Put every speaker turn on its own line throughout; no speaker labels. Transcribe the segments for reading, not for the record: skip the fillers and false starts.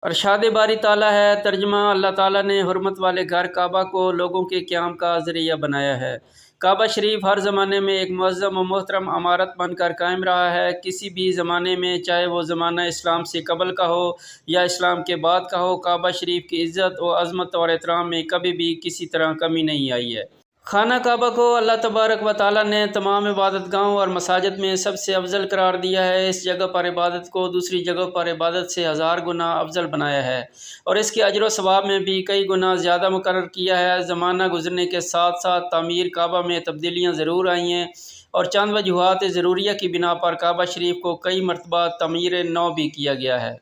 ارشاد باری تعالیٰ ہے۔ ترجمہ: اللہ تعالیٰ نے حرمت والے گھر کعبہ کو لوگوں کے قیام کا ذریعہ بنایا ہے۔ کعبہ شریف ہر زمانے میں ایک معظم و محترم عمارت بن کر قائم رہا ہے۔ کسی بھی زمانے میں، چاہے وہ زمانہ اسلام سے قبل کا ہو یا اسلام کے بعد کا ہو، کعبہ شریف کی عزت و عظمت اور احترام میں کبھی بھی کسی طرح کمی نہیں آئی ہے۔ خانہ کعبہ کو اللہ تبارک و تعالیٰ نے تمام عبادت گاہوں اور مساجد میں سب سے افضل قرار دیا ہے۔ اس جگہ پر عبادت کو دوسری جگہ پر عبادت سے 1000 گنا افضل بنایا ہے اور اس کے اجر و ثواب میں بھی کئی گنا زیادہ مقرر کیا ہے۔ زمانہ گزرنے کے ساتھ ساتھ تعمیر کعبہ میں تبدیلیاں ضرور آئی ہیں اور چند وجوہات ضروریہ کی بنا پر کعبہ شریف کو کئی مرتبہ تعمیر نو بھی کیا گیا ہے۔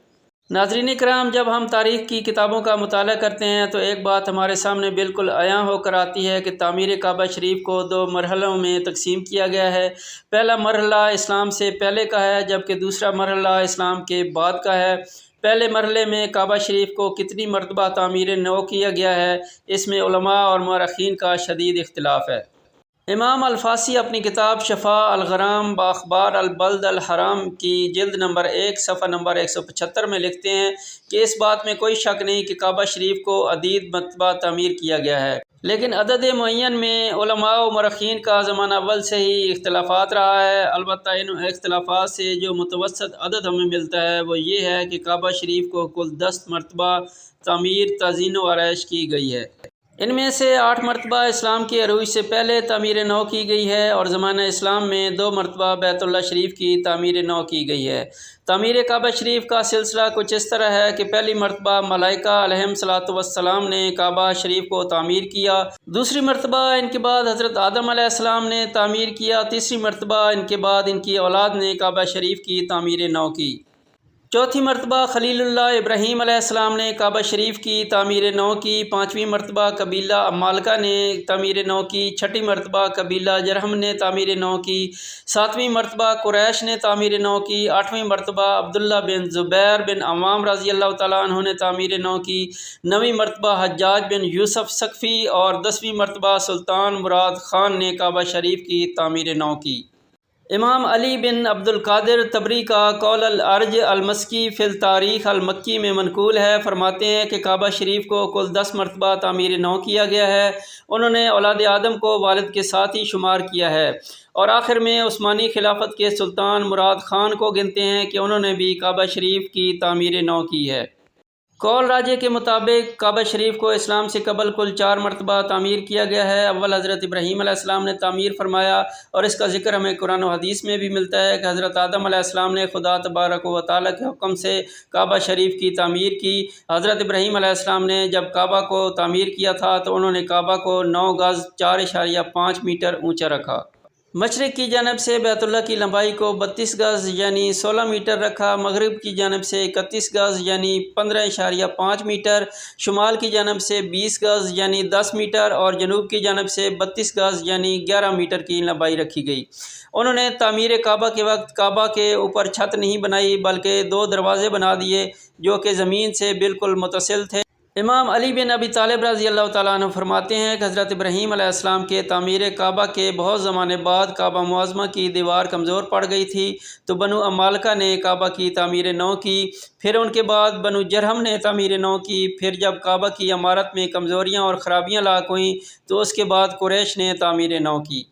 ناظرین کرام، جب ہم تاریخ کی کتابوں کا مطالعہ کرتے ہیں تو ایک بات ہمارے سامنے بالکل عیاں ہو کر آتی ہے کہ تعمیر کعبہ شریف کو 2 مرحلوں میں تقسیم کیا گیا ہے۔ پہلا مرحلہ اسلام سے پہلے کا ہے، جبکہ دوسرا مرحلہ اسلام کے بعد کا ہے۔ پہلے مرحلے میں کعبہ شریف کو کتنی مرتبہ تعمیر نو کیا گیا ہے، اس میں علماء اور مورخین کا شدید اختلاف ہے۔ امام الفاسی اپنی کتاب شفاء الغرام باخبار البلد الحرام کی جلد نمبر 1 صفحہ نمبر 175 میں لکھتے ہیں کہ اس بات میں کوئی شک نہیں کہ کعبہ شریف کو عدید مرتبہ تعمیر کیا گیا ہے، لیکن عدد معین میں علماء و مورخین کا زمانہ اول سے ہی اختلافات رہا ہے۔ البتہ ان اختلافات سے جو متوسط عدد ہمیں ملتا ہے وہ یہ ہے کہ کعبہ شریف کو کل 10 مرتبہ تعمیر، تزئین و آرائش کی گئی ہے۔ ان میں سے 8 مرتبہ اسلام کے عروج سے پہلے تعمیر نو کی گئی ہے اور زمانہ اسلام میں 2 مرتبہ بیت اللہ شریف کی تعمیر نو کی گئی ہے۔ تعمیر کعبہ شریف کا سلسلہ کچھ اس طرح ہے کہ پہلی مرتبہ ملائکہ علیہم الصلاۃ والسلام نے کعبہ شریف کو تعمیر کیا، دوسری مرتبہ ان کے بعد حضرت آدم علیہ السلام نے تعمیر کیا، تیسری مرتبہ ان کے بعد ان کی اولاد نے کعبہ شریف کی تعمیر نو کی، چوتھی مرتبہ خلیل اللہ ابراہیم علیہ السلام نے کعبہ شریف کی تعمیر نو کی، پانچویں مرتبہ قبیلہ عمالقہ نے تعمیر نو کی، چھٹی مرتبہ قبیلہ جرہم نے تعمیر نو کی، ساتویں مرتبہ قریش نے تعمیر نو کی، آٹھویں مرتبہ عبداللہ بن زبیر بن عوام رضی اللہ تعالیٰ عنہ نے تعمیر نو کی، نویں مرتبہ حجاج بن یوسف ثقفی اور 10ویں مرتبہ سلطان مراد خان نے کعبہ شریف کی تعمیر نو کی۔ امام علی بن عبد القادر طبری کا قول الارج المسکی فی التاریخ المکی میں منقول ہے، فرماتے ہیں کہ کعبہ شریف کو کل 10 مرتبہ تعمیر نو کیا گیا ہے۔ انہوں نے اولاد آدم کو والد کے ساتھ ہی شمار کیا ہے اور آخر میں عثمانی خلافت کے سلطان مراد خان کو گنتے ہیں کہ انہوں نے بھی کعبہ شریف کی تعمیر نو کی ہے۔ قول راجح کے مطابق کعبہ شریف کو اسلام سے قبل کل 4 مرتبہ تعمیر کیا گیا ہے۔ اول حضرت ابراہیم علیہ السلام نے تعمیر فرمایا اور اس کا ذکر ہمیں قرآن و حدیث میں بھی ملتا ہے کہ حضرت آدم علیہ السلام نے خدا تبارک و تعالیٰ کے حکم سے کعبہ شریف کی تعمیر کی۔ حضرت ابراہیم علیہ السلام نے جب کعبہ کو تعمیر کیا تھا تو انہوں نے کعبہ کو 9 گز 4.5 میٹر اونچا رکھا۔ مشرق کی جانب سے بیت اللہ کی لمبائی کو 32 گز یعنی 16 میٹر رکھا، مغرب کی جانب سے 31 گز یعنی 15.5 میٹر، شمال کی جانب سے 20 گز یعنی 10 میٹر اور جنوب کی جانب سے 32 گز یعنی 11 میٹر کی لمبائی رکھی گئی۔ انہوں نے تعمیر کعبہ کے وقت کعبہ کے اوپر چھت نہیں بنائی بلکہ 2 دروازے بنا دیے جو کہ زمین سے بالکل متصل تھے۔ امام علی بن ابی طالب رضی اللہ تعالیٰ عنہ فرماتے ہیں کہ حضرت ابراہیم علیہ السلام کے تعمیر کعبہ کے بہت زمانے بعد کعبہ معظمہ کی دیوار کمزور پڑ گئی تھی تو بنو عمالقہ نے کعبہ کی تعمیر نو کی، پھر ان کے بعد بنو جرہم نے تعمیر نو کی، پھر جب کعبہ کی عمارت میں کمزوریاں اور خرابیاں لاحق ہوئیں تو اس کے بعد قریش نے تعمیر نو کی۔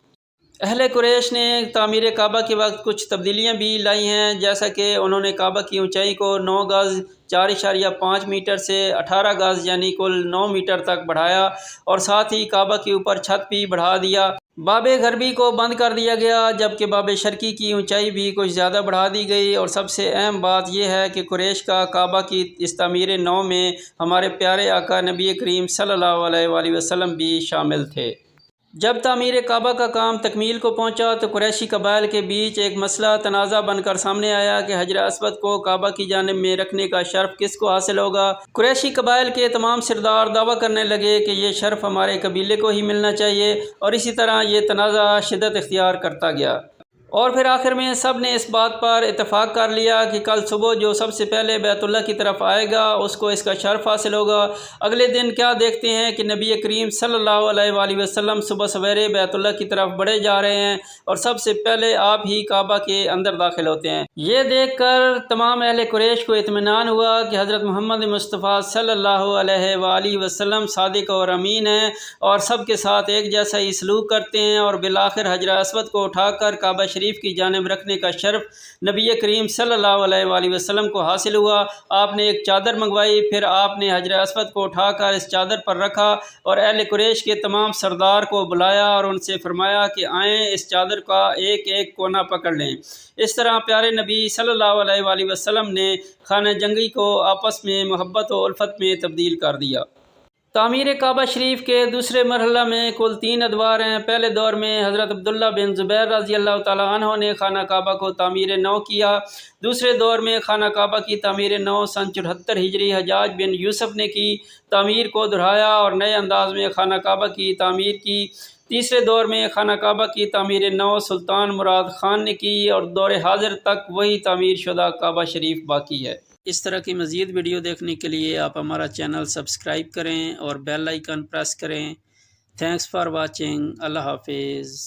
اہل قریش نے تعمیر کعبہ کے وقت کچھ تبدیلیاں بھی لائی ہیں، جیسا کہ انہوں نے کعبہ کی اونچائی کو 9 گز 4.5 میٹر سے 18 گز یعنی کل 9 میٹر تک بڑھایا اور ساتھ ہی کعبہ کے اوپر چھت بھی بڑھا دیا۔ باب غربی کو بند کر دیا گیا جبکہ باب شرقی کی اونچائی بھی کچھ زیادہ بڑھا دی گئی، اور سب سے اہم بات یہ ہے کہ قریش کا کعبہ کی اس تعمیر نو میں ہمارے پیارے آقا نبی کریم صلی اللہ علیہ وآلہ وسلم بھی شامل تھے۔ جب تعمیر کعبہ کا کام تکمیل کو پہنچا تو قریشی قبائل کے بیچ ایک مسئلہ تنازع بن کر سامنے آیا کہ حجر اسود کو کعبہ کی جانب میں رکھنے کا شرف کس کو حاصل ہوگا۔ قریشی قبائل کے تمام سردار دعویٰ کرنے لگے کہ یہ شرف ہمارے قبیلے کو ہی ملنا چاہیے، اور اسی طرح یہ تنازع شدت اختیار کرتا گیا اور پھر آخر میں سب نے اس بات پر اتفاق کر لیا کہ کل صبح جو سب سے پہلے بیت اللہ کی طرف آئے گا اس کو اس کا شرف حاصل ہوگا۔ اگلے دن کیا دیکھتے ہیں کہ نبی کریم صلی اللہ علیہ وآلہ وسلم صبح سویرے بیت اللہ کی طرف بڑھے جا رہے ہیں اور سب سے پہلے آپ ہی کعبہ کے اندر داخل ہوتے ہیں۔ یہ دیکھ کر تمام اہل قریش کو اطمینان ہوا کہ حضرت محمد مصطفیٰ صلی اللہ علیہ وآلہ وسلم صادق اور امین ہیں اور سب کے ساتھ ایک جیسا ہی سلوک کرتے ہیں، اور بالآخر حجر اسود کو اٹھا کر کعبہ شریف کی جانب رکھنے کا شرف نبی کریم صلی اللہ علیہ وآلہ وسلم کو حاصل ہوا۔ آپ نے ایک چادر منگوائی، پھر آپ نے حجر اسود کو اٹھا کر اس چادر پر رکھا اور اہل قریش کے تمام سردار کو بلایا اور ان سے فرمایا کہ آئیں اس چادر کا ایک ایک کونا پکڑ لیں۔ اس طرح پیارے نبی صلی اللہ علیہ وآلہ وسلم نے خانہ جنگی کو آپس میں محبت و الفت میں تبدیل کر دیا۔ تعمیر کعبہ شریف کے دوسرے مرحلہ میں کل 3 ادوار ہیں۔ پہلے دور میں حضرت عبداللہ بن زبیر رضی اللہ تعالیٰ عنہ نے خانہ کعبہ کو تعمیر نو کیا۔ دوسرے دور میں خانہ کعبہ کی تعمیر نو سن 74 ہجری حجاج بن یوسف نے کی، تعمیر کو دہرایا اور نئے انداز میں خانہ کعبہ کی تعمیر کی۔ تیسرے دور میں خانہ کعبہ کی تعمیر نو سلطان مراد خان نے کی اور دور حاضر تک وہی تعمیر شدہ کعبہ شریف باقی ہے۔ اس طرح کی مزید ویڈیو دیکھنے کے لیے آپ ہمارا چینل سبسکرائب کریں اور بیل آئیکن پریس کریں۔ Thanks for watching. اللہ حافظ۔